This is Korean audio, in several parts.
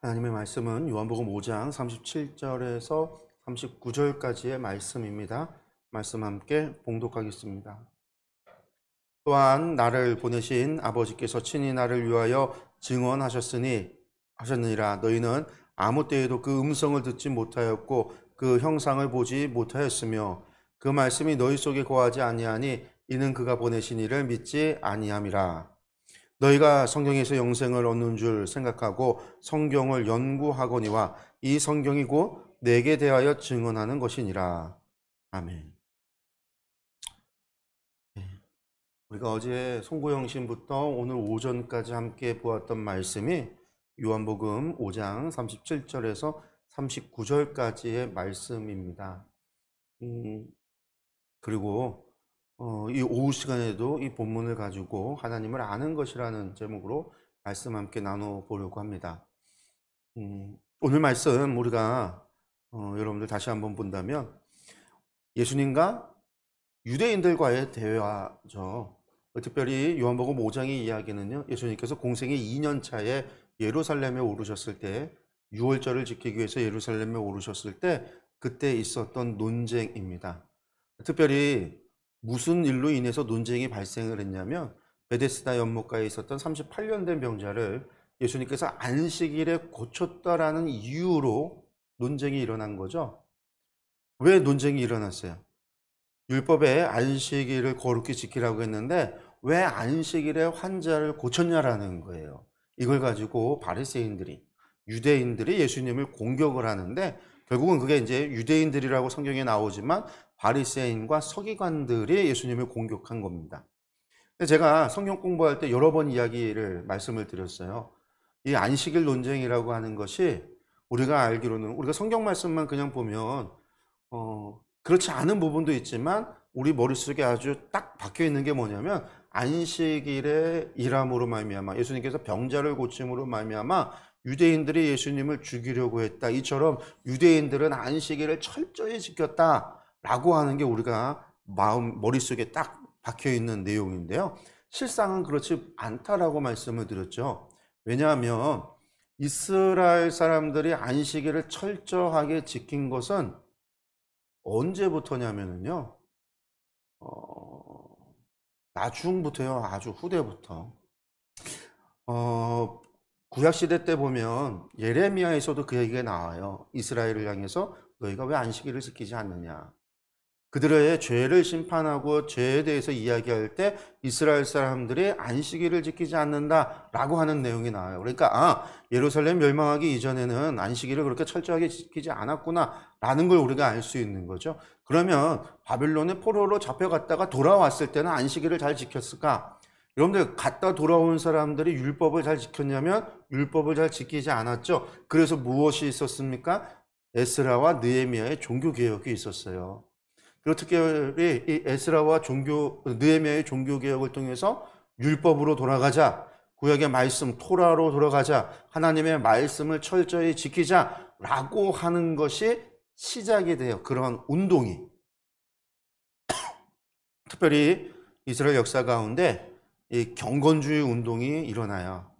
하나님의 말씀은 요한복음 5장 37절에서 39절까지의 말씀입니다. 말씀 함께 봉독하겠습니다. 또한 나를 보내신 아버지께서 친히 나를 위하여 증언하셨느니라. 너희는 아무 때에도 그 음성을 듣지 못하였고 그 형상을 보지 못하였으며 그 말씀이 너희 속에 거하지 아니하니 이는 그가 보내신 이를 믿지 아니함이라. 너희가 성경에서 영생을 얻는 줄 생각하고 성경을 연구하거니와 이 성경이 곧 내게 대하여 증언하는 것이니라. 아멘. 우리가 어제 송구영신부터 오늘 오전까지 함께 보았던 말씀이 요한복음 5장 37절에서 39절까지의 말씀입니다. 그리고 이 오후 시간에도 이 본문을 가지고 하나님을 아는 것이라는 제목으로 말씀 함께 나눠보려고 합니다. 오늘 말씀 우리가 여러분들 다시 한번 본다면 예수님과 유대인들과의 대화죠. 특별히 요한복음 5장의 이야기는요, 예수님께서 공생의 2년 차에 예루살렘에 오르셨을 때, 유월절을 지키기 위해서 예루살렘에 오르셨을 때 그때 있었던 논쟁입니다. 특별히 무슨 일로 인해서 논쟁이 발생을 했냐면 베데스다 연못가에 있었던 38년 된 병자를 예수님께서 안식일에 고쳤다라는 이유로 논쟁이 일어난 거죠. 왜 논쟁이 일어났어요? 율법에 안식일을 거룩히 지키라고 했는데 왜 안식일에 환자를 고쳤냐라는 거예요. 이걸 가지고 바리새인들이, 유대인들이 예수님을 공격을 하는데 결국은 그게 이제 유대인들이라고 성경에 나오지만 바리새인과 서기관들이 예수님을 공격한 겁니다. 제가 성경 공부할 때 여러 번 말씀을 드렸어요. 이 안식일 논쟁이라고 하는 것이 우리가 알기로는 우리가 성경 말씀만 그냥 보면 그렇지 않은 부분도 있지만 우리 머릿속에 아주 딱 박혀 있는 게 뭐냐면 안식일의 일함으로 말미암아 예수님께서 병자를 고침으로 말미암아 유대인들이 예수님을 죽이려고 했다. 이처럼 유대인들은 안식일을 철저히 지켰다라고 하는 게 우리가 머릿속에 딱 박혀 있는 내용인데요. 실상은 그렇지 않다라고 말씀을 드렸죠. 왜냐하면 이스라엘 사람들이 안식일을 철저하게 지킨 것은 언제부터냐면요. 나중부터요. 아주 후대부터. 구약시대 때 보면 예레미야에서도 그 얘기가 나와요. 이스라엘을 향해서 너희가 왜 안식일을 지키지 않느냐. 그들의 죄를 심판하고 죄에 대해서 이야기할 때 이스라엘 사람들이 안식일을 지키지 않는다라고 하는 내용이 나와요. 그러니까 예루살렘 멸망하기 이전에는 안식일을 그렇게 철저하게 지키지 않았구나라는 걸 우리가 알 수 있는 거죠. 그러면 바빌론의 포로로 잡혀갔다가 돌아왔을 때는 안식일을 잘 지켰을까? 여러분들 갔다 돌아온 사람들이 율법을 잘 지켰냐면 율법을 잘 지키지 않았죠. 그래서 무엇이 있었습니까? 에스라와 느헤미야의 종교개혁이 있었어요. 그리고 특별히 이 에스라와 느헤미야의 종교개혁을 통해서 율법으로 돌아가자, 구약의 말씀 토라로 돌아가자, 하나님의 말씀을 철저히 지키자라고 하는 것이 시작이 돼요. 그런 운동이. 특별히 이스라엘 역사 가운데 이 경건주의 운동이 일어나요.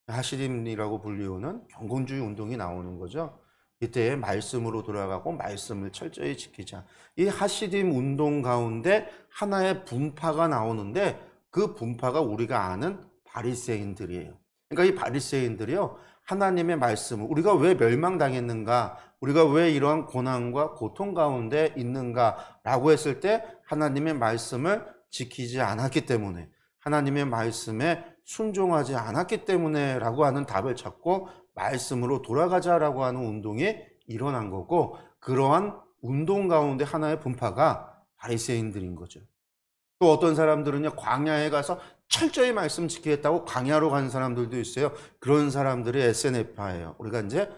하시딤이라고 불리우는 경건주의 운동이 나오는 거죠. 이때 말씀으로 돌아가고 말씀을 철저히 지키자. 이 하시딤 운동 가운데 하나의 분파가 나오는데 그 분파가 우리가 아는 바리새인들이에요. 그러니까 이 바리새인들이요, 하나님의 말씀을 우리가 왜 멸망당했는가, 우리가 왜 이러한 고난과 고통 가운데 있는가라고 했을 때 하나님의 말씀을 지키지 않았기 때문에, 하나님의 말씀에 순종하지 않았기 때문에 라고 하는 답을 찾고 말씀으로 돌아가자라고 하는 운동이 일어난 거고, 그러한 운동 가운데 하나의 분파가 바리새인들인 거죠. 또 어떤 사람들은요, 광야에 가서 철저히 말씀 지키겠다고 광야로 가는 사람들도 있어요. 그런 사람들이 SNF파예요. 우리가 이제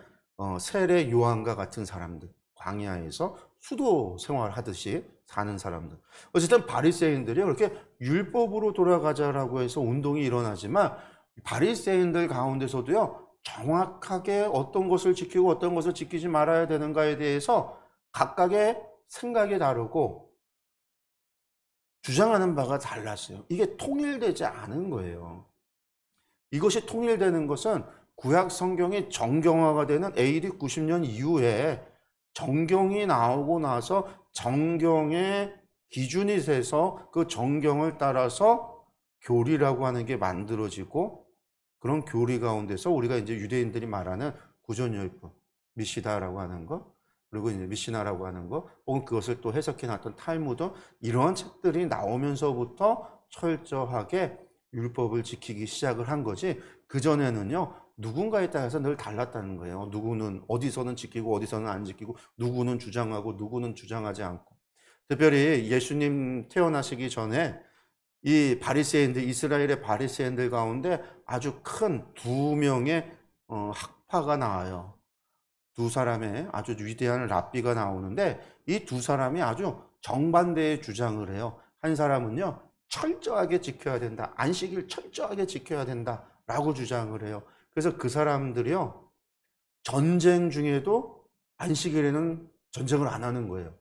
세례 요한과 같은 사람들, 광야에서 수도 생활하듯이 사는 사람들. 어쨌든 바리새인들이 그렇게 율법으로 돌아가자라고 해서 운동이 일어나지만 바리새인들 가운데서도요, 정확하게 어떤 것을 지키고 어떤 것을 지키지 말아야 되는가에 대해서 각각의 생각이 다르고 주장하는 바가 달랐어요. 이게 통일되지 않은 거예요. 이것이 통일되는 것은 구약 성경이 정경화가 되는 AD 90년 이후에 정경이 나오고 나서 정경의 기준이 돼서 그 정경을 따라서 교리라고 하는 게 만들어지고, 그런 교리 가운데서 우리가 이제 유대인들이 말하는 구전율법, 미시다라고 하는 거, 그리고 이제 미시나라고 하는 거, 혹은 그것을 또 해석해 놨던 탈무드, 이런 책들이 나오면서부터 철저하게 율법을 지키기 시작을 한 거지, 그전에는요 누군가에 따라서 늘 달랐다는 거예요. 누구는 어디서는 지키고 어디서는 안 지키고, 누구는 주장하고 누구는 주장하지 않고. 특별히 예수님 태어나시기 전에 이 바리새인들, 이스라엘의 바리새인들 가운데 아주 큰 두 명의 학파가 나와요. 두 사람의 아주 위대한 랍비가 나오는데, 이 두 사람이 아주 정반대의 주장을 해요. 한 사람은요 철저하게 지켜야 된다, 안식일 철저하게 지켜야 된다 라고 주장을 해요. 그래서 그 사람들이요 전쟁 중에도 안식일에는 전쟁을 안 하는 거예요.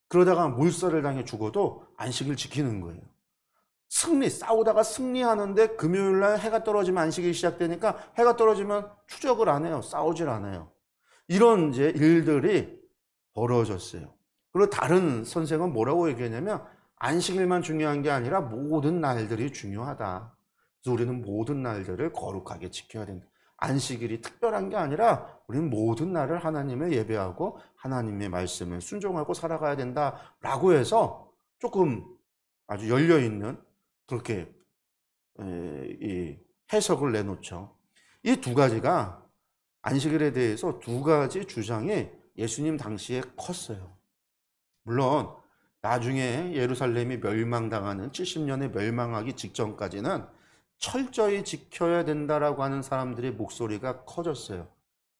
그러다가 몰살을 당해 죽어도 안식일 지키는 거예요. 싸우다가 승리하는데 금요일날 해가 떨어지면 안식일이 시작되니까, 해가 떨어지면 추적을 안 해요. 싸우질 않아요. 이런 이제 일들이 벌어졌어요. 그리고 다른 선생은 뭐라고 얘기하냐면, 안식일만 중요한 게 아니라 모든 날들이 중요하다. 그래서 우리는 모든 날들을 거룩하게 지켜야 된다. 안식일이 특별한 게 아니라 우리는 모든 날을 하나님을 예배하고 하나님의 말씀을 순종하고 살아가야 된다라고 해서 조금 아주 열려있는 그렇게 이 해석을 내놓죠. 이 두 가지가, 안식일에 대해서 두 가지 주장이 예수님 당시에 컸어요. 물론 나중에 예루살렘이 멸망당하는 70년에 멸망하기 직전까지는 철저히 지켜야 된다라고 하는 사람들의 목소리가 커졌어요.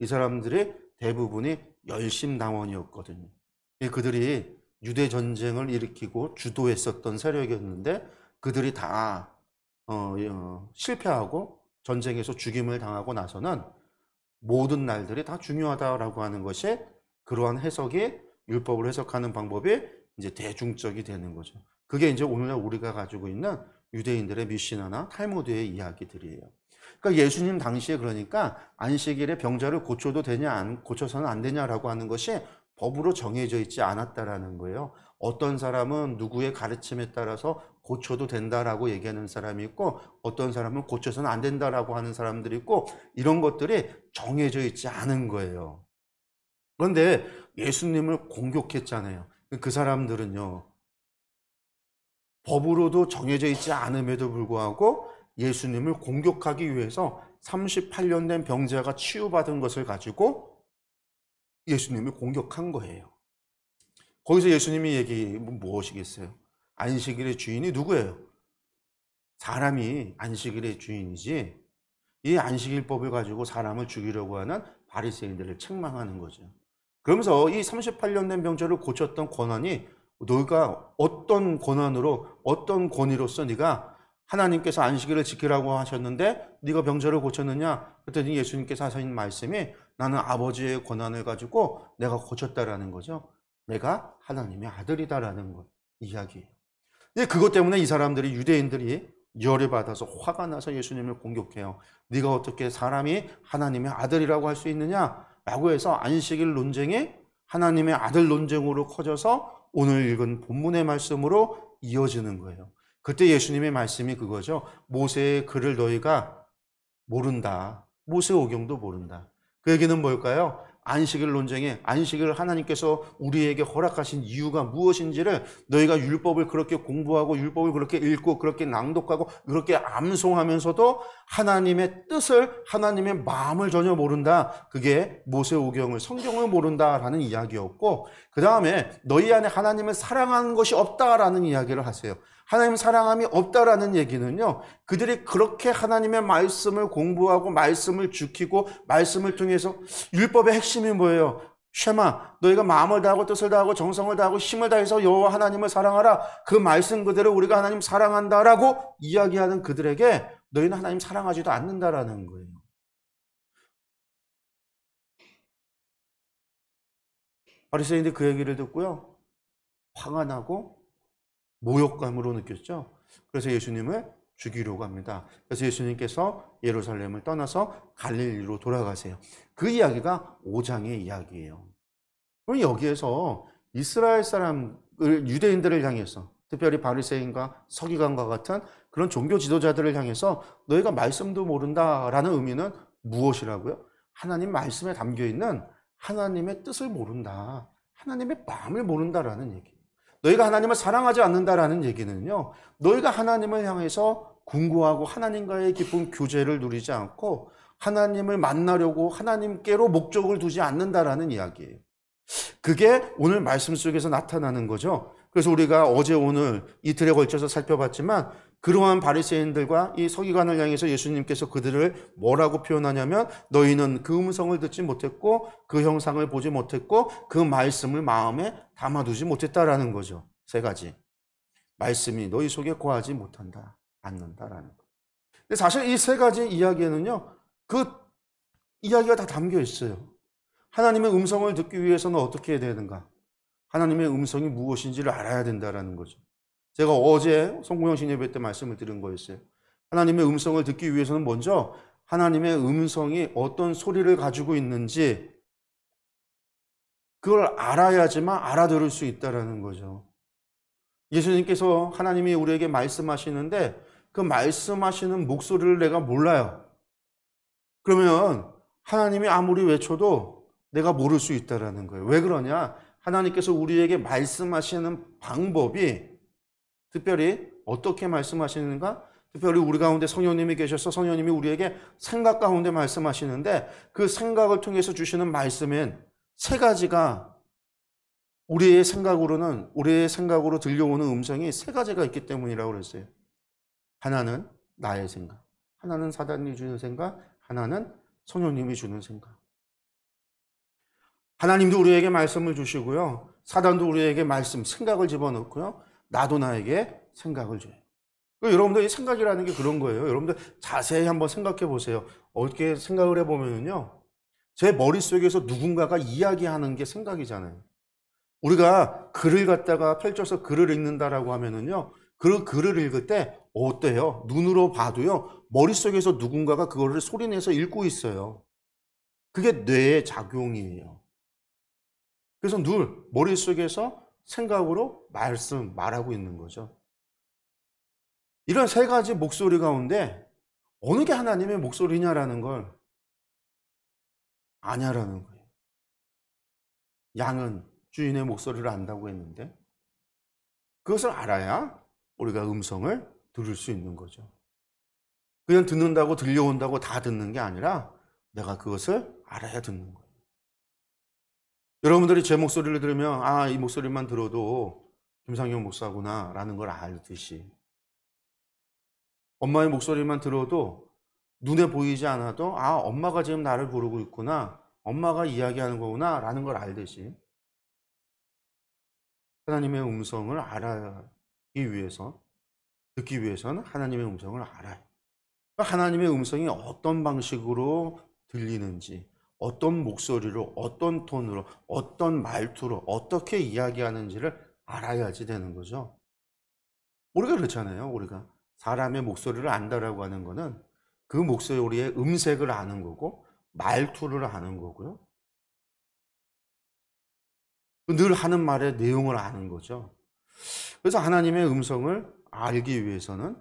이 사람들이 대부분이 열심당원이었거든요. 그들이 유대 전쟁을 일으키고 주도했었던 세력이었는데, 그들이 다 실패하고 전쟁에서 죽임을 당하고 나서는 모든 날들이 다 중요하다라고 하는 것이, 그러한 해석이, 율법을 해석하는 방법이 이제 대중적이 되는 거죠. 그게 이제 오늘날 우리가 가지고 있는 유대인들의 미시나나 탈무드의 이야기들이에요. 그러니까 예수님 당시에, 그러니까 안식일에 병자를 고쳐도 되냐, 고쳐서는 안 되냐라고 하는 것이 법으로 정해져 있지 않았다라는 거예요. 어떤 사람은 누구의 가르침에 따라서 고쳐도 된다라고 얘기하는 사람이 있고, 어떤 사람은 고쳐서는 안 된다라고 하는 사람들이 있고, 이런 것들이 정해져 있지 않은 거예요. 그런데 예수님을 공격했잖아요. 그 사람들은요 법으로도 정해져 있지 않음에도 불구하고 예수님을 공격하기 위해서 38년 된 병자가 치유받은 것을 가지고 예수님을 공격한 거예요. 거기서 예수님이 얘기한 무엇이겠어요? 안식일의 주인이 누구예요? 사람이 안식일의 주인이지, 이 안식일법을 가지고 사람을 죽이려고 하는 바리새인들을 책망하는 거죠. 그러면서 이 38년 된 병자를 고쳤던 권한이, 너희가 어떤 권한으로, 어떤 권위로서 네가 하나님께서 안식일을 지키라고 하셨는데 네가 병자를 고쳤느냐? 그랬더니 예수님께서 하신 말씀이, 나는 아버지의 권한을 가지고 내가 고쳤다라는 거죠. 내가 하나님의 아들이다라는 것, 이야기예요. 그것 때문에 이 사람들이, 유대인들이 열을 받아서 화가 나서 예수님을 공격해요. 네가 어떻게 사람이 하나님의 아들이라고 할 수 있느냐? 라고 해서 안식일 논쟁이 하나님의 아들 논쟁으로 커져서 오늘 읽은 본문의 말씀으로 이어지는 거예요. 그때 예수님의 말씀이 그거죠. 모세의 글을 너희가 모른다. 모세 오경도 모른다. 그 얘기는 뭘까요? 안식일 논쟁에, 안식일을 하나님께서 우리에게 허락하신 이유가 무엇인지를 너희가 율법을 그렇게 공부하고 율법을 그렇게 읽고 그렇게 낭독하고 그렇게 암송하면서도 하나님의 뜻을, 하나님의 마음을 전혀 모른다. 그게 모세오경을, 성경을 모른다라는 이야기였고, 그 다음에 너희 안에 하나님을 사랑하는 것이 없다라는 이야기를 하세요. 하나님 사랑함이 없다라는 얘기는요, 그들이 그렇게 하나님의 말씀을 공부하고 말씀을 지키고 말씀을 통해서, 율법의 핵심이 뭐예요? 쉐마, 너희가 마음을 다하고 뜻을 다하고 정성을 다하고 힘을 다해서 여호와 하나님을 사랑하라. 그 말씀 그대로 우리가 하나님 사랑한다라고 이야기하는 그들에게 너희는 하나님 사랑하지도 않는다라는 거예요. 바리새인들이 그 얘기를 듣고요, 화가 나고 모욕감으로 느꼈죠. 그래서 예수님을 죽이려고 합니다. 그래서 예수님께서 예루살렘을 떠나서 갈릴리로 돌아가세요. 그 이야기가 5장의 이야기예요. 그럼 여기에서 이스라엘 사람을, 유대인들을 향해서, 특별히 바리새인과 서기관과 같은 그런 종교 지도자들을 향해서 너희가 말씀도 모른다라는 의미는 무엇이라고요? 하나님 말씀에 담겨있는 하나님의 뜻을 모른다, 하나님의 마음을 모른다라는 얘기. 너희가 하나님을 사랑하지 않는다라는 얘기는요, 너희가 하나님을 향해서 궁구하고 하나님과의 깊은 교제를 누리지 않고 하나님을 만나려고 하나님께로 목적을 두지 않는다라는 이야기예요. 그게 오늘 말씀 속에서 나타나는 거죠. 그래서 우리가 어제 오늘 이틀에 걸쳐서 살펴봤지만 그러한 바리새인들과 이 서기관을 향해서 예수님께서 그들을 뭐라고 표현하냐면 너희는 그 음성을 듣지 못했고 그 형상을 보지 못했고 그 말씀을 마음에 담아두지 못했다라는 거죠. 세 가지. 말씀이 너희 속에 거하지 못한다, 않는다라는 거. 근데 사실 이 세 가지 이야기에는요, 그 이야기가 다 담겨 있어요. 하나님의 음성을 듣기 위해서는 어떻게 해야 되는가? 하나님의 음성이 무엇인지를 알아야 된다는 거죠. 제가 어제 성공영신 예배 때 말씀을 드린 거였어요. 하나님의 음성을 듣기 위해서는 먼저 하나님의 음성이 어떤 소리를 가지고 있는지 그걸 알아야지만 알아들을 수 있다는 거죠. 예수님께서 하나님이 우리에게 말씀하시는데 그 말씀하시는 목소리를 내가 몰라요. 그러면 하나님이 아무리 외쳐도 내가 모를 수 있다는 거예요. 왜 그러냐? 하나님께서 우리에게 말씀하시는 방법이 특별히 어떻게 말씀하시는가? 특별히 우리 가운데 성령님이 계셔서 성령님이 우리에게 생각 가운데 말씀하시는데 그 생각을 통해서 주시는 말씀엔 세 가지가 우리의 생각으로 들려오는 음성이 세 가지가 있기 때문이라고 그랬어요. 하나는 나의 생각, 하나는 사단이 주는 생각, 하나는 성령님이 주는 생각. 하나님도 우리에게 말씀을 주시고요. 사단도 우리에게 생각을 집어넣고요. 나도 나에게 생각을 줘요. 여러분들 이 생각이라는 게 그런 거예요. 여러분들 자세히 한번 생각해 보세요. 어떻게 생각을 해보면요. 제 머릿속에서 누군가가 이야기하는 게 생각이잖아요. 우리가 글을 갖다가 펼쳐서 글을 읽는다라고 하면은요. 그 글을 읽을 때 어때요? 눈으로 봐도요. 머릿속에서 누군가가 그거를 소리내서 읽고 있어요. 그게 뇌의 작용이에요. 그래서 늘 머릿속에서 생각으로 말하고 있는 거죠. 이런 세 가지 목소리 가운데 어느 게 하나님의 목소리냐라는 걸 아냐라는 거예요. 양은 주인의 목소리를 안다고 했는데 그것을 알아야 우리가 음성을 들을 수 있는 거죠. 그냥 듣는다고 들려온다고 다 듣는 게 아니라 내가 그것을 알아야 듣는 거예요. 여러분들이 제 목소리를 들으면 이 목소리만 들어도 김상영 목사구나 라는 걸 알듯이 엄마의 목소리만 들어도 눈에 보이지 않아도 엄마가 지금 나를 부르고 있구나, 엄마가 이야기하는 거구나 라는 걸 알듯이 하나님의 음성을 듣기 위해서는 하나님의 음성을 알아요. 하나님의 음성이 어떤 방식으로 들리는지, 어떤 목소리로, 어떤 톤으로, 어떤 말투로 어떻게 이야기하는지를 알아야지 되는 거죠. 우리가 그렇잖아요. 우리가 사람의 목소리를 안다라고 하는 거는 그 목소리의 음색을 아는 거고 말투를 아는 거고요. 늘 하는 말의 내용을 아는 거죠. 그래서 하나님의 음성을 알기 위해서는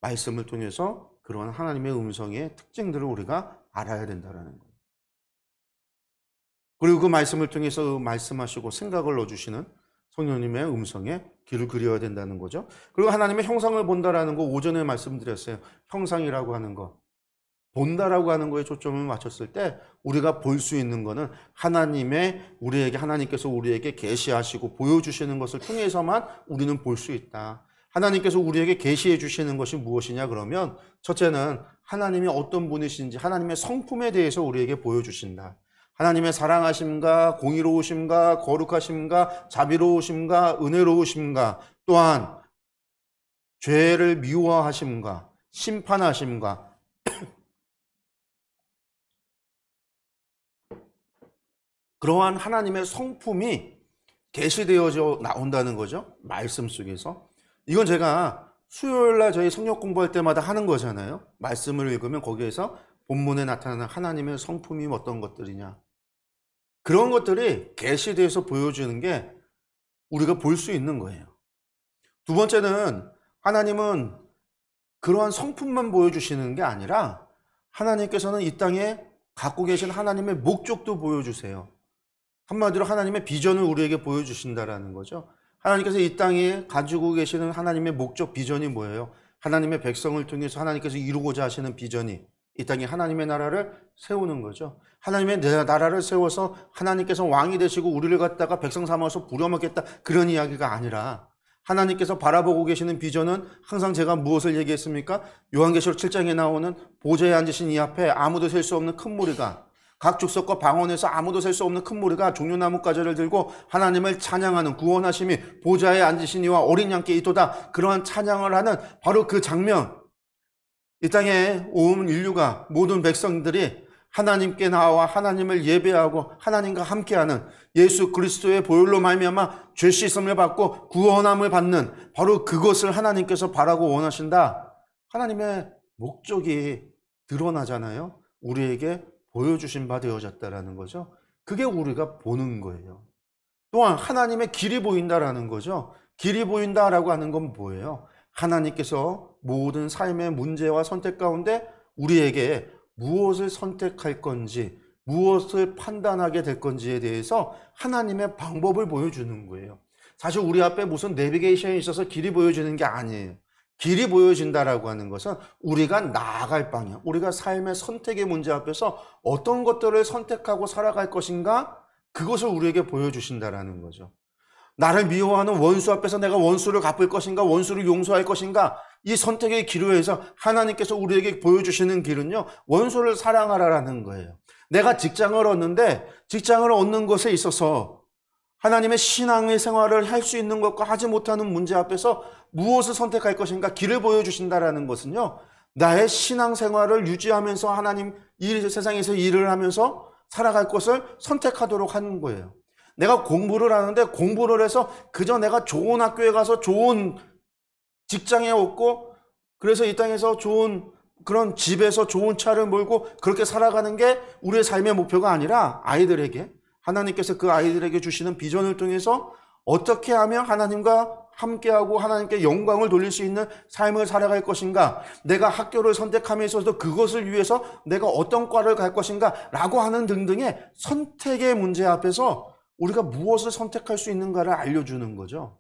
말씀을 통해서 그런 하나님의 음성의 특징들을 우리가 알아야 된다는 거예요. 그리고 그 말씀을 통해서 말씀하시고 생각을 넣어주시는 성령님의 음성에 귀를 기울여야 된다는 거죠. 그리고 하나님의 형상을 본다라는 거 오전에 말씀드렸어요. 형상이라고 하는 거. 본다라고 하는 거에 초점을 맞췄을 때 우리가 볼 수 있는 거는 하나님께서 우리에게 계시하시고 보여주시는 것을 통해서만 우리는 볼 수 있다. 하나님께서 우리에게 계시해 주시는 것이 무엇이냐 그러면 첫째는 하나님이 어떤 분이신지 하나님의 성품에 대해서 우리에게 보여주신다. 하나님의 사랑하심과 공의로우심과 거룩하심과 자비로우심과 은혜로우심과 또한 죄를 미워하심과 심판하심과 그러한 하나님의 성품이 계시되어져 나온다는 거죠. 말씀 속에서. 이건 제가 수요일 날 저희 성역 공부할 때마다 하는 거잖아요. 말씀을 읽으면 거기에서 본문에 나타나는 하나님의 성품이 어떤 것들이냐. 그런 것들이 계시돼서 보여주는 게 우리가 볼 수 있는 거예요. 두 번째는 하나님은 그러한 성품만 보여주시는 게 아니라 하나님께서는 이 땅에 갖고 계신 하나님의 목적도 보여주세요. 한마디로 하나님의 비전을 우리에게 보여주신다라는 거죠. 하나님께서 이 땅에 가지고 계시는 하나님의 목적 비전이 뭐예요? 하나님의 백성을 통해서 하나님께서 이루고자 하시는 비전이 이 땅에 하나님의 나라를 세우는 거죠. 하나님의 나라를 세워서 하나님께서 왕이 되시고 우리를 갖다가 백성 삼아서 부려먹겠다, 그런 이야기가 아니라 하나님께서 바라보고 계시는 비전은 항상 제가 무엇을 얘기했습니까? 요한계시록 7장에 나오는 보좌에 앉으신 이 앞에 아무도 셀 수 없는 큰 무리가, 각 족속과 방언에서 아무도 셀 수 없는 큰 무리가 종려나무 가지를 들고 하나님을 찬양하는, 구원하심이 보좌에 앉으신 이와 어린 양께 있도다, 그러한 찬양을 하는 바로 그 장면. 이 땅에 온 인류가, 모든 백성들이 하나님께 나와 하나님을 예배하고 하나님과 함께하는 예수 그리스도의 보혈로 말미암아 죄 씻음을 받고 구원함을 받는 바로 그것을 하나님께서 바라고 원하신다. 하나님의 목적이 드러나잖아요. 우리에게 보여주신 바 되어졌다라는 거죠. 그게 우리가 보는 거예요. 또한 하나님의 길이 보인다라는 거죠. 길이 보인다라고 하는 건 뭐예요? 하나님께서 모든 삶의 문제와 선택 가운데 우리에게 무엇을 선택할 건지, 무엇을 판단하게 될 건지에 대해서 하나님의 방법을 보여주는 거예요. 사실 우리 앞에 무슨 내비게이션이 있어서 길이 보여주는 게 아니에요. 길이 보여진다라고 하는 것은 우리가 나아갈 방향, 우리가 삶의 선택의 문제 앞에서 어떤 것들을 선택하고 살아갈 것인가, 그것을 우리에게 보여주신다라는 거죠. 나를 미워하는 원수 앞에서 내가 원수를 갚을 것인가, 원수를 용서할 것인가, 이 선택의 길을 위해서 하나님께서 우리에게 보여주시는 길은요, 원수를 사랑하라라는 거예요. 내가 직장을 얻는데 직장을 얻는 것에 있어서 하나님의 신앙의 생활을 할 수 있는 것과 하지 못하는 문제 앞에서 무엇을 선택할 것인가, 길을 보여주신다라는 것은요, 나의 신앙 생활을 유지하면서 하나님 이 세상에서 일을 하면서 살아갈 것을 선택하도록 하는 거예요. 내가 공부를 하는데 공부를 해서 그저 내가 좋은 학교에 가서 좋은 직장에 얻고, 그래서 이 땅에서 좋은 그런 집에서 좋은 차를 몰고 그렇게 살아가는 게 우리의 삶의 목표가 아니라, 아이들에게 하나님께서 그 아이들에게 주시는 비전을 통해서 어떻게 하면 하나님과 함께하고 하나님께 영광을 돌릴 수 있는 삶을 살아갈 것인가, 내가 학교를 선택함에 있어서도 그것을 위해서 내가 어떤 과를 갈 것인가 라고 하는 등등의 선택의 문제 앞에서 우리가 무엇을 선택할 수 있는가를 알려주는 거죠.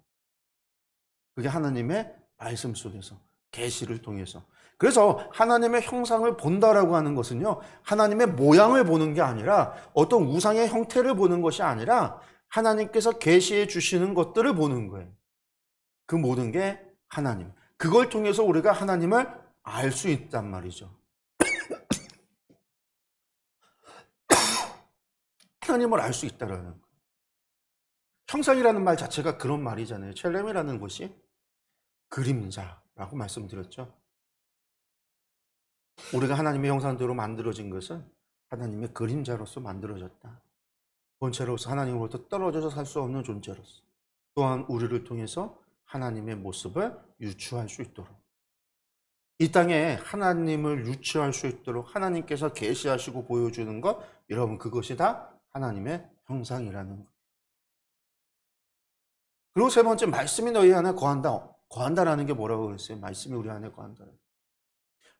그게 하나님의 말씀 속에서, 계시를 통해서. 그래서 하나님의 형상을 본다라고 하는 것은요, 하나님의 모양을 보는 게 아니라, 어떤 우상의 형태를 보는 것이 아니라 하나님께서 계시해 주시는 것들을 보는 거예요. 그 모든 게 하나님. 그걸 통해서 우리가 하나님을 알 수 있단 말이죠. 하나님을 알 수 있다라는 거예요. 형상이라는 말 자체가 그런 말이잖아요. 첼렘이라는 것이 그림자라고 말씀드렸죠. 우리가 하나님의 형상대로 만들어진 것은 하나님의 그림자로서 만들어졌다. 본체로서 하나님으로부터 떨어져서 살 수 없는 존재로서, 또한 우리를 통해서 하나님의 모습을 유추할 수 있도록, 이 땅에 하나님을 유추할 수 있도록 하나님께서 계시하시고 보여주는 것, 여러분 그것이 다 하나님의 형상이라는 것. 그리고 세 번째, 말씀이 너희 안에 거한다. 거한다라는 게 뭐라고 그랬어요? 말씀이 우리 안에 거한다.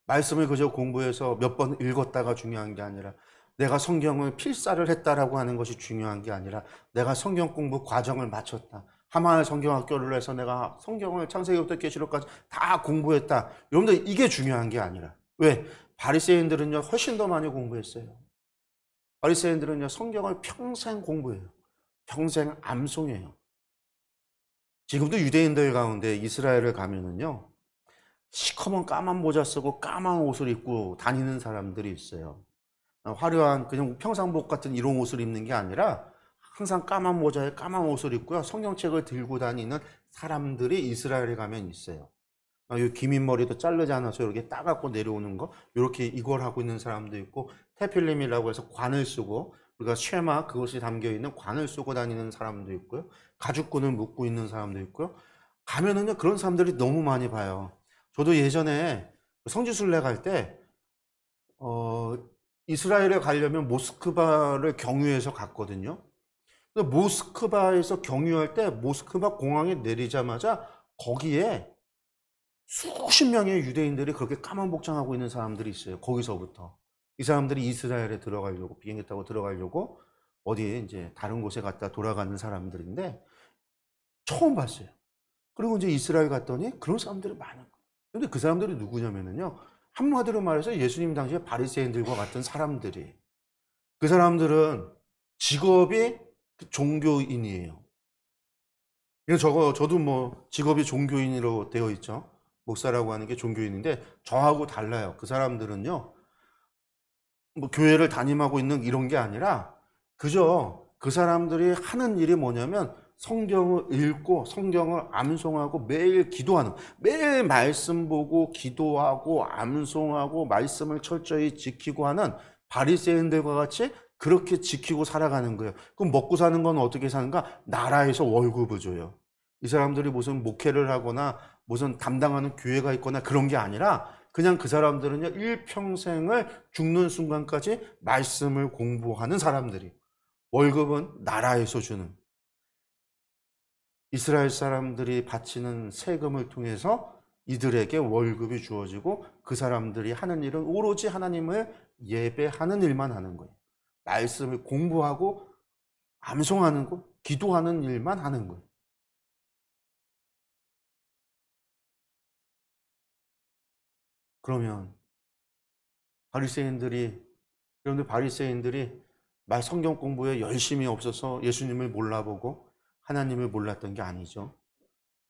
말씀을 그저 공부해서 몇 번 읽었다가 중요한 게 아니라, 내가 성경을 필사를 했다라고 하는 것이 중요한 게 아니라, 내가 성경 공부 과정을 마쳤다. 하마을 성경학교를 해서 내가 성경을 창세기부터 계시록까지 다 공부했다. 여러분들 이게 중요한 게 아니라, 왜? 바리새인들은요 훨씬 더 많이 공부했어요. 바리새인들은요 성경을 평생 공부해요. 평생 암송해요. 지금도 유대인들 가운데 이스라엘을 가면은요, 시커먼 까만 모자 쓰고 까만 옷을 입고 다니는 사람들이 있어요. 화려한 그냥 평상복 같은 이런 옷을 입는 게 아니라 항상 까만 모자에 까만 옷을 입고요, 성경책을 들고 다니는 사람들이 이스라엘에 가면 있어요. 이 기민 머리도 자르지 않아서 이렇게 따갖고 내려오는 거, 이렇게 이걸 하고 있는 사람도 있고, 테필림이라고 해서 관을 쓰고, 우리가 쉐마 그것이 담겨있는 관을 쓰고 다니는 사람도 있고요, 가죽끈을 묶고 있는 사람도 있고요. 가면은요 그런 사람들이 너무 많이 봐요. 저도 예전에 성지순례 갈 때, 어, 이스라엘에 가려면 모스크바를 경유해서 갔거든요. 근데 모스크바에서 경유할 때 모스크바 공항에 내리자마자 거기에 수십 명의 유대인들이 그렇게 까만 복장하고 있는 사람들이 있어요. 거기서부터. 이 사람들이 이스라엘에 들어가려고, 비행기 타고 들어가려고 어디에 이제 다른 곳에 갔다 돌아가는 사람들인데 처음 봤어요. 그리고 이제 이스라엘 갔더니 그런 사람들이 많은 거예요. 근데 그 사람들이 누구냐면요. 한마디로 말해서 예수님 당시에 바리새인들과 같은 사람들이. 그 사람들은 직업이 종교인이에요. 저도 뭐 직업이 종교인으로 되어 있죠. 목사라고 하는 게 종교인인데 저하고 달라요. 그 사람들은요. 뭐 교회를 담임하고 있는 이런 게 아니라 그저 그 사람들이 하는 일이 뭐냐면 성경을 읽고 성경을 암송하고 매일 기도하는, 매일 말씀 보고 기도하고 암송하고 말씀을 철저히 지키고 하는 바리새인들과 같이 그렇게 지키고 살아가는 거예요. 그럼 먹고 사는 건 어떻게 사는가? 나라에서 월급을 줘요. 이 사람들이 무슨 목회를 하거나 무슨 담당하는 교회가 있거나 그런 게 아니라 그냥 그 사람들은요, 일평생을 죽는 순간까지 말씀을 공부하는 사람들이, 월급은 나라에서 주는, 이스라엘 사람들이 바치는 세금을 통해서 이들에게 월급이 주어지고 그 사람들이 하는 일은 오로지 하나님을 예배하는 일만 하는 거예요. 말씀을 공부하고 암송하는 거, 기도하는 일만 하는 거예요. 그러면 여러분들 바리새인들이 말 성경 공부에 열심히 없어서 예수님을 몰라보고 하나님을 몰랐던 게 아니죠.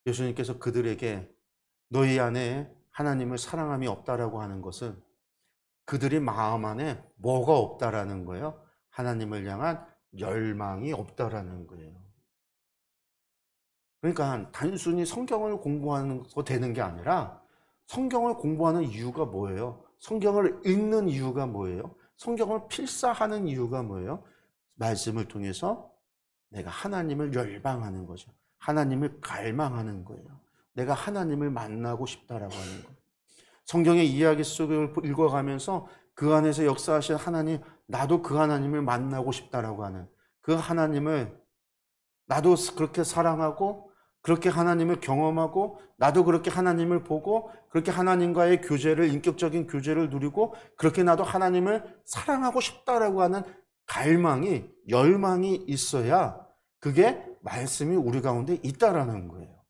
예수님께서 그들에게 너희 안에 하나님을 사랑함이 없다라고 하는 것은 그들이 마음 안에 뭐가 없다라는 거예요? 하나님을 향한 열망이 없다라는 거예요. 그러니까 단순히 성경을 공부하는 거 되는 게 아니라 성경을 공부하는 이유가 뭐예요? 성경을 읽는 이유가 뭐예요? 성경을 필사하는 이유가 뭐예요? 말씀을 통해서 내가 하나님을 열방하는 거죠. 하나님을 갈망하는 거예요. 내가 하나님을 만나고 싶다라고 하는 거예요. 성경의 이야기 속을 읽어가면서 그 안에서 역사하신 하나님, 나도 그 하나님을 만나고 싶다라고 하는 그 하나님을 나도 그렇게 사랑하고 그렇게 하나님을 경험하고 나도 그렇게 하나님을 보고 그렇게 하나님과의 교제를, 인격적인 교제를 누리고 그렇게 나도 하나님을 사랑하고 싶다라고 하는 갈망이, 열망이 있어야 그게 말씀이 우리 가운데 있다라는 거예요.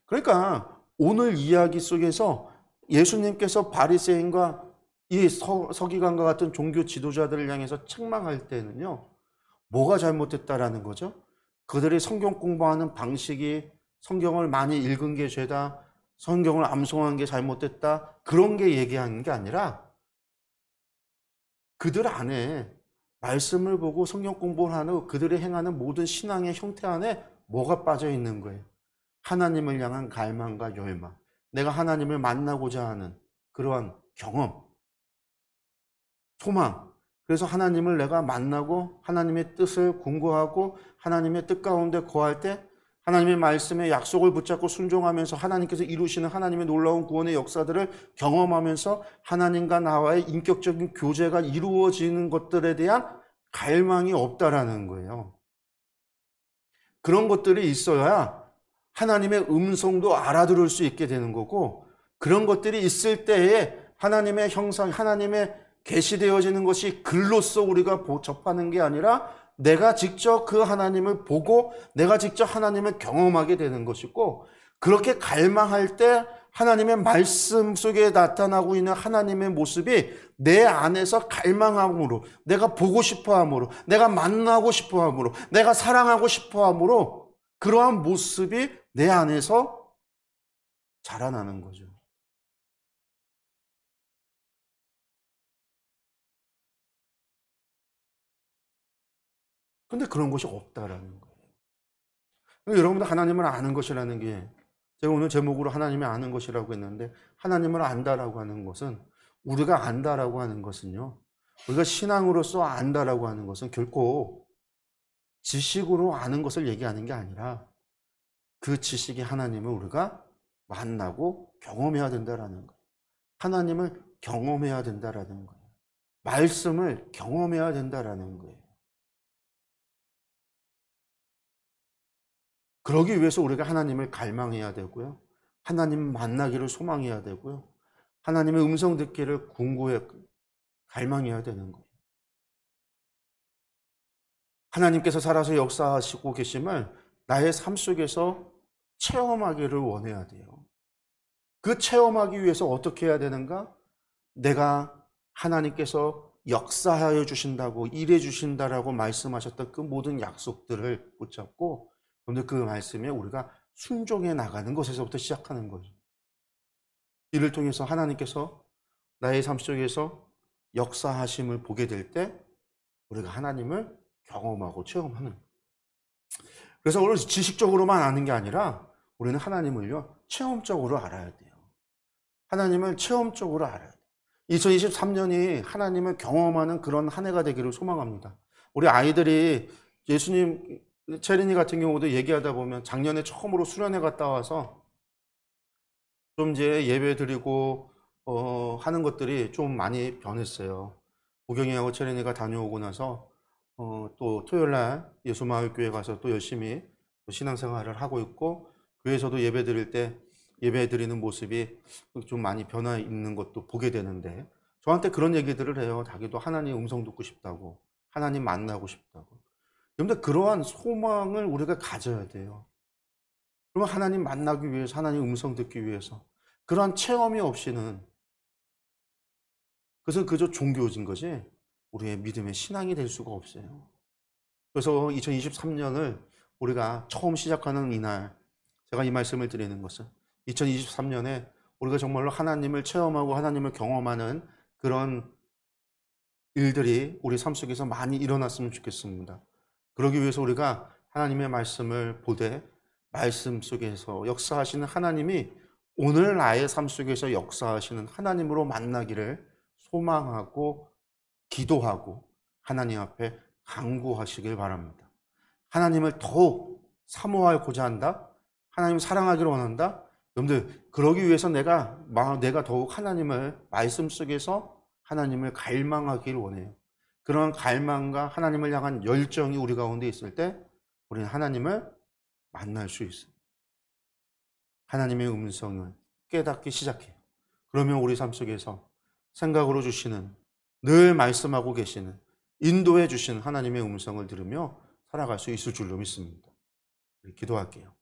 그러니까 오늘 이야기 속에서 예수님께서 바리새인과 이 서기관과 같은 종교 지도자들을 향해서 책망할 때는요, 뭐가 잘못됐다라는 거죠? 그들이 성경 공부하는 방식이 성경을 많이 읽은 게 죄다, 성경을 암송한 게 잘못됐다, 그런 게 얘기하는 게 아니라 그들 안에 말씀을 보고 성경 공부를 하는 그들이 행하는 모든 신앙의 형태 안에 뭐가 빠져 있는 거예요? 하나님을 향한 갈망과 열망, 내가 하나님을 만나고자 하는 그러한 경험, 소망. 그래서 하나님을 내가 만나고 하나님의 뜻을 궁구하고 하나님의 뜻 가운데 거할 때 하나님의 말씀에 약속을 붙잡고 순종하면서 하나님께서 이루시는 하나님의 놀라운 구원의 역사들을 경험하면서 하나님과 나와의 인격적인 교제가 이루어지는 것들에 대한 갈망이 없다라는 거예요. 그런 것들이 있어야 하나님의 음성도 알아들을 수 있게 되는 거고, 그런 것들이 있을 때에 하나님의 형상, 하나님의 계시되어지는 것이 글로써 우리가 접하는 게 아니라 내가 직접 그 하나님을 보고 내가 직접 하나님을 경험하게 되는 것이고, 그렇게 갈망할 때 하나님의 말씀 속에 나타나고 있는 하나님의 모습이 내 안에서 갈망함으로, 내가 보고 싶어 함으로, 내가 만나고 싶어 함으로, 내가 사랑하고 싶어 함으로 그러한 모습이 내 안에서 자라나는 거죠. 근데 그런 것이 없다라는 거예요. 여러분들 하나님을 아는 것이라는 게, 제가 오늘 제목으로 하나님을 아는 것이라고 했는데, 하나님을 안다라고 하는 것은, 우리가 안다라고 하는 것은요, 우리가 신앙으로서 안다라고 하는 것은 결코 지식으로 아는 것을 얘기하는 게 아니라 그 지식이 하나님을 우리가 만나고 경험해야 된다라는 거예요. 하나님을 경험해야 된다라는 거예요. 말씀을 경험해야 된다라는 거예요. 그러기 위해서 우리가 하나님을 갈망해야 되고요. 하나님 만나기를 소망해야 되고요. 하나님의 음성 듣기를 궁구해 갈망해야 되는 거예요. 하나님께서 살아서 역사하시고 계심을 나의 삶 속에서 체험하기를 원해야 돼요. 그 체험하기 위해서 어떻게 해야 되는가? 내가 하나님께서 역사하여 주신다고, 일해 주신다라고 말씀하셨던 그 모든 약속들을 붙잡고, 그런데 그 말씀에 우리가 순종해 나가는 것에서부터 시작하는 거죠. 이를 통해서 하나님께서 나의 삶 속에서 역사하심을 보게 될 때 우리가 하나님을 경험하고 체험하는 거예요. 그래서 오늘 지식적으로만 아는 게 아니라 우리는 하나님을요, 체험적으로 알아야 돼요. 하나님을 체험적으로 알아야 돼요. 2023년이 하나님을 경험하는 그런 한 해가 되기를 소망합니다. 우리 아이들이 예수님, 체린이 같은 경우도 얘기하다 보면 작년에 처음으로 수련회 갔다 와서 좀 이제 예배 드리고 하는 것들이 좀 많이 변했어요. 보경이하고 체린이가 다녀오고 나서 또 토요일 날 예수마을교회 가서 또 열심히 신앙생활을 하고 있고, 교회에서도 예배 드릴 때 예배 드리는 모습이 좀 많이 변화 있는 것도 보게 되는데, 저한테 그런 얘기들을 해요. 자기도 하나님 음성 듣고 싶다고, 하나님 만나고 싶다고. 그런데 그러한 소망을 우리가 가져야 돼요. 그러면 하나님 만나기 위해서, 하나님 음성 듣기 위해서 그러한 체험이 없이는, 그것은 그저 종교진 거지 우리의 믿음의 신앙이 될 수가 없어요. 그래서 2023년을 우리가 처음 시작하는 이날, 제가 이 말씀을 드리는 것은 2023년에 우리가 정말로 하나님을 체험하고 하나님을 경험하는 그런 일들이 우리 삶 속에서 많이 일어났으면 좋겠습니다. 그러기 위해서 우리가 하나님의 말씀을 보되 말씀 속에서 역사하시는 하나님이 오늘 나의 삶 속에서 역사하시는 하나님으로 만나기를 소망하고 기도하고 하나님 앞에 간구하시길 바랍니다. 하나님을 더욱 사모하고자 한다? 하나님 사랑하기를 원한다? 여러분들, 그러기 위해서 내가 더욱 하나님을 말씀 속에서 하나님을 갈망하기를 원해요. 그런 갈망과 하나님을 향한 열정이 우리 가운데 있을 때 우리는 하나님을 만날 수 있어요. 하나님의 음성을 깨닫기 시작해요. 그러면 우리 삶 속에서 생각으로 주시는, 늘 말씀하고 계시는, 인도해 주시는 하나님의 음성을 들으며 살아갈 수 있을 줄로 믿습니다. 기도할게요.